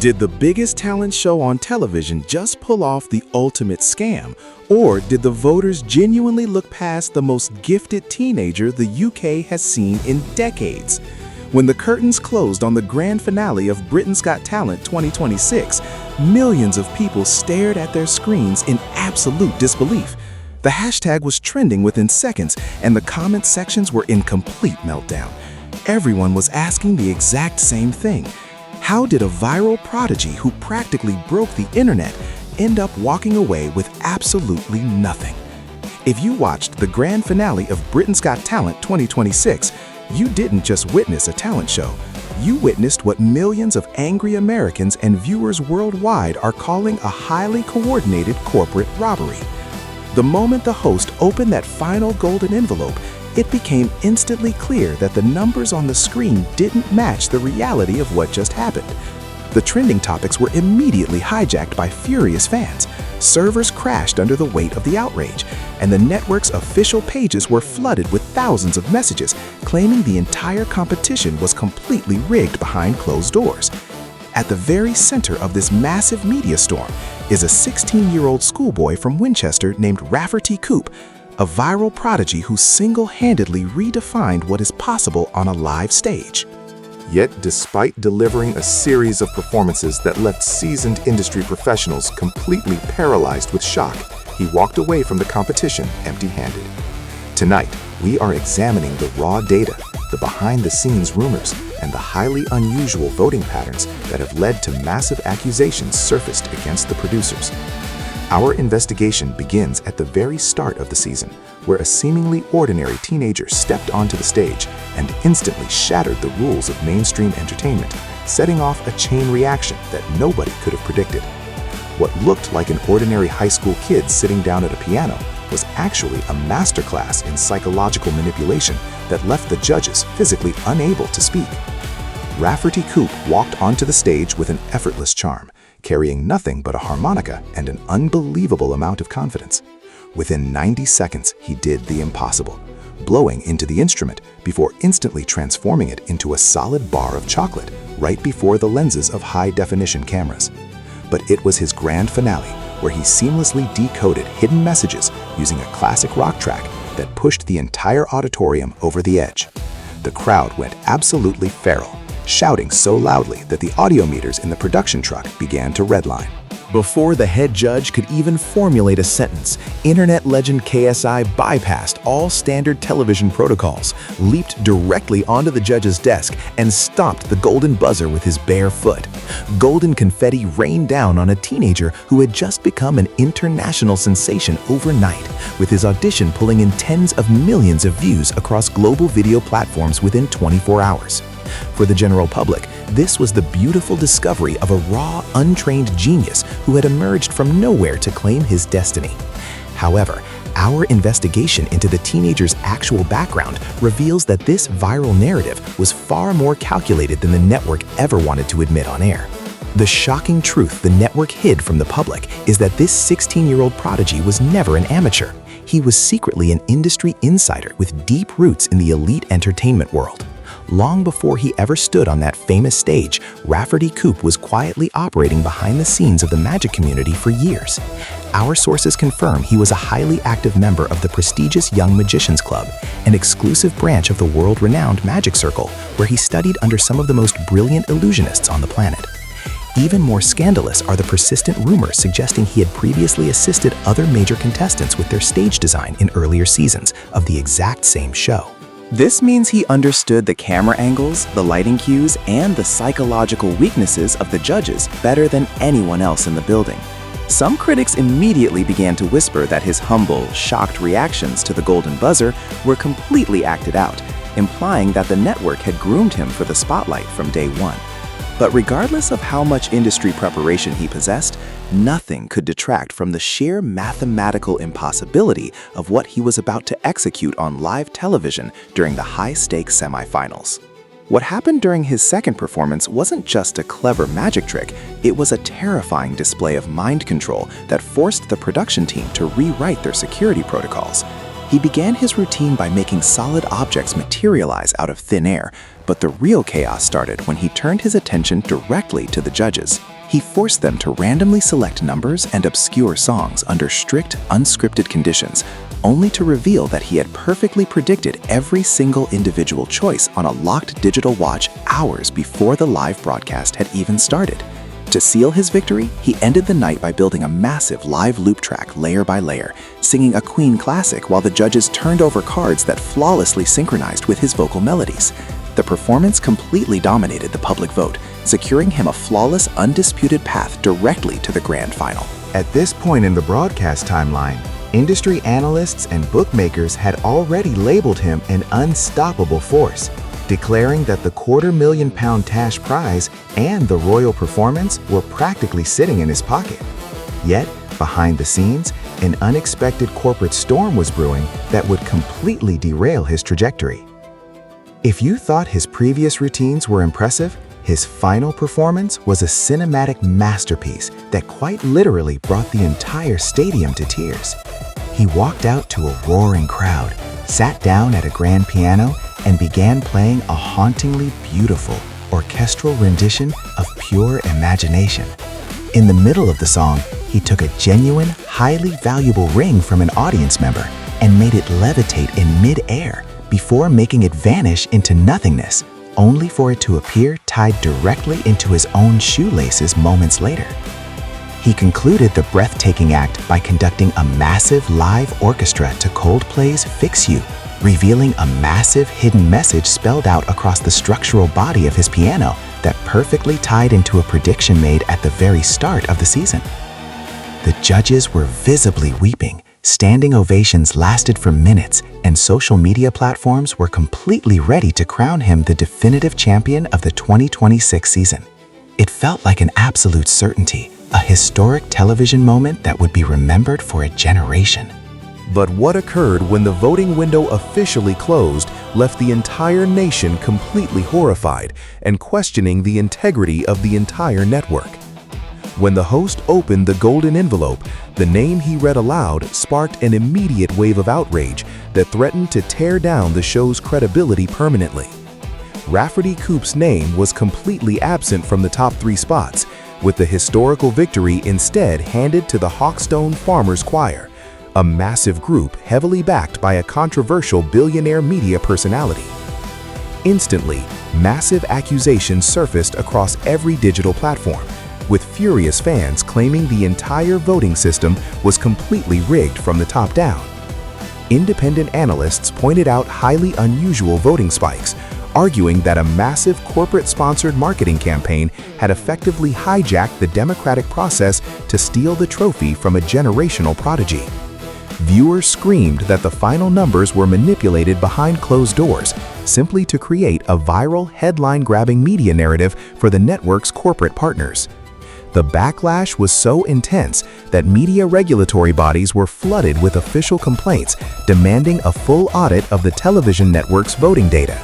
Did the biggest talent show on television just pull off the ultimate scam? Or did the voters genuinely look past the most gifted teenager the UK has seen in decades? When the curtains closed on the grand finale of Britain's Got Talent 2026, millions of people stared at their screens in absolute disbelief. The hashtag was trending within seconds, and the comment sections were in complete meltdown. Everyone was asking the exact same thing. How did a viral prodigy who practically broke the internet end up walking away with absolutely nothing? If you watched the grand finale of Britain's Got Talent 2026, you didn't just witness a talent show. You witnessed what millions of angry Americans and viewers worldwide are calling a highly coordinated corporate robbery. The moment the host opened that final golden envelope, it became instantly clear that the numbers on the screen didn't match the reality of what just happened. The trending topics were immediately hijacked by furious fans. Servers crashed under the weight of the outrage, and the network's official pages were flooded with thousands of messages claiming the entire competition was completely rigged behind closed doors. At the very center of this massive media storm is a 16-year-old schoolboy from Winchester named Rafferty Coope, a viral prodigy who single-handedly redefined what is possible on a live stage. Yet, despite delivering a series of performances that left seasoned industry professionals completely paralyzed with shock, he walked away from the competition empty-handed. Tonight, we are examining the raw data, the behind-the-scenes rumors, and the highly unusual voting patterns that have led to massive accusations surfaced against the producers. Our investigation begins at the very start of the season, where a seemingly ordinary teenager stepped onto the stage and instantly shattered the rules of mainstream entertainment, setting off a chain reaction that nobody could have predicted. What looked like an ordinary high school kid sitting down at a piano was actually a masterclass in psychological manipulation that left the judges physically unable to speak. Rafferty Coope walked onto the stage with an effortless charm, carrying nothing but a harmonica and an unbelievable amount of confidence. Within 90 seconds, he did the impossible, blowing into the instrument before instantly transforming it into a solid bar of chocolate right before the lenses of high-definition cameras. But it was his grand finale, where he seamlessly decoded hidden messages using a classic rock track that pushed the entire auditorium over the edge. The crowd went absolutely feral, shouting so loudly that the audio meters in the production truck began to redline. Before the head judge could even formulate a sentence, internet legend KSI bypassed all standard television protocols, leaped directly onto the judge's desk, and stomped the golden buzzer with his bare foot. Golden confetti rained down on a teenager who had just become an international sensation overnight, with his audition pulling in tens of millions of views across global video platforms within 24 hours. For the general public, this was the beautiful discovery of a raw, untrained genius who had emerged from nowhere to claim his destiny. However, our investigation into the teenager's actual background reveals that this viral narrative was far more calculated than the network ever wanted to admit on air. The shocking truth the network hid from the public is that this 16-year-old prodigy was never an amateur. He was secretly an industry insider with deep roots in the elite entertainment world. Long before he ever stood on that famous stage, Rafferty Coope was quietly operating behind the scenes of the magic community for years. Our sources confirm he was a highly active member of the prestigious Young Magicians Club, an exclusive branch of the world-renowned Magic Circle, where he studied under some of the most brilliant illusionists on the planet. Even more scandalous are the persistent rumors suggesting he had previously assisted other major contestants with their stage design in earlier seasons of the exact same show. This means he understood the camera angles, the lighting cues, and the psychological weaknesses of the judges better than anyone else in the building. Some critics immediately began to whisper that his humble, shocked reactions to the golden buzzer were completely acted out, implying that the network had groomed him for the spotlight from day one. But regardless of how much industry preparation he possessed, nothing could detract from the sheer mathematical impossibility of what he was about to execute on live television during the high-stakes semifinals. What happened during his second performance wasn't just a clever magic trick, it was a terrifying display of mind control that forced the production team to rewrite their security protocols. He began his routine by making solid objects materialize out of thin air, but the real chaos started when he turned his attention directly to the judges. He forced them to randomly select numbers and obscure songs under strict, unscripted conditions, only to reveal that he had perfectly predicted every single individual choice on a locked digital watch hours before the live broadcast had even started. To seal his victory, he ended the night by building a massive live loop track layer by layer, singing a Queen classic while the judges turned over cards that flawlessly synchronized with his vocal melodies. The performance completely dominated the public vote, securing him a flawless, undisputed path directly to the grand final. At this point in the broadcast timeline, industry analysts and bookmakers had already labeled him an unstoppable force, declaring that the £250,000 cash prize and the royal performance were practically sitting in his pocket. Yet, behind the scenes, an unexpected corporate storm was brewing that would completely derail his trajectory. If you thought his previous routines were impressive, his final performance was a cinematic masterpiece that quite literally brought the entire stadium to tears. He walked out to a roaring crowd, sat down at a grand piano, and began playing a hauntingly beautiful orchestral rendition of pure imagination. In the middle of the song, he took a genuine, highly valuable ring from an audience member and made it levitate in mid-air before making it vanish into nothingness, only for it to appear tied directly into his own shoelaces moments later. He concluded the breathtaking act by conducting a massive live orchestra to Coldplay's Fix You, revealing a massive hidden message spelled out across the structural body of his piano that perfectly tied into a prediction made at the very start of the season. The judges were visibly weeping, standing ovations lasted for minutes, and social media platforms were completely ready to crown him the definitive champion of the 2026 season. It felt like an absolute certainty, a historic television moment that would be remembered for a generation. But what occurred when the voting window officially closed left the entire nation completely horrified and questioning the integrity of the entire network. When the host opened the golden envelope, the name he read aloud sparked an immediate wave of outrage that threatened to tear down the show's credibility permanently. Rafferty Coope's name was completely absent from the top 3 spots, with the historical victory instead handed to the Hawkstone Farmers Choir, a massive group heavily backed by a controversial billionaire media personality. Instantly, massive accusations surfaced across every digital platform, with furious fans claiming the entire voting system was completely rigged from the top down. Independent analysts pointed out highly unusual voting spikes, arguing that a massive corporate-sponsored marketing campaign had effectively hijacked the democratic process to steal the trophy from a generational prodigy. Viewers screamed that the final numbers were manipulated behind closed doors, simply to create a viral, headline-grabbing media narrative for the network's corporate partners. The backlash was so intense that media regulatory bodies were flooded with official complaints demanding a full audit of the television network's voting data.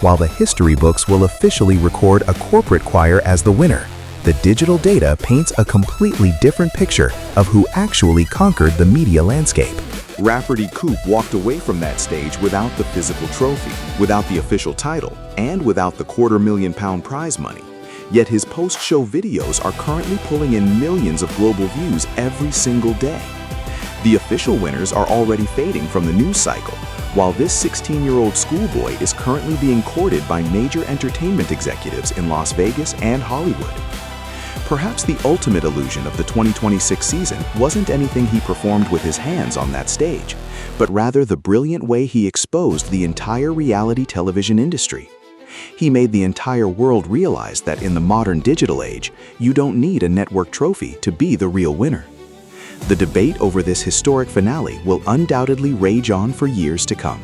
While the history books will officially record a corporate choir as the winner, the digital data paints a completely different picture of who actually conquered the media landscape. Rafferty Coope walked away from that stage without the physical trophy, without the official title, and without the £250,000 prize money. Yet his post-show videos are currently pulling in millions of global views every single day. The official winners are already fading from the news cycle, while this 16-year-old schoolboy is currently being courted by major entertainment executives in Las Vegas and Hollywood. Perhaps the ultimate illusion of the 2026 season wasn't anything he performed with his hands on that stage, but rather the brilliant way he exposed the entire reality television industry. He made the entire world realize that in the modern digital age, you don't need a network trophy to be the real winner. The debate over this historic finale will undoubtedly rage on for years to come.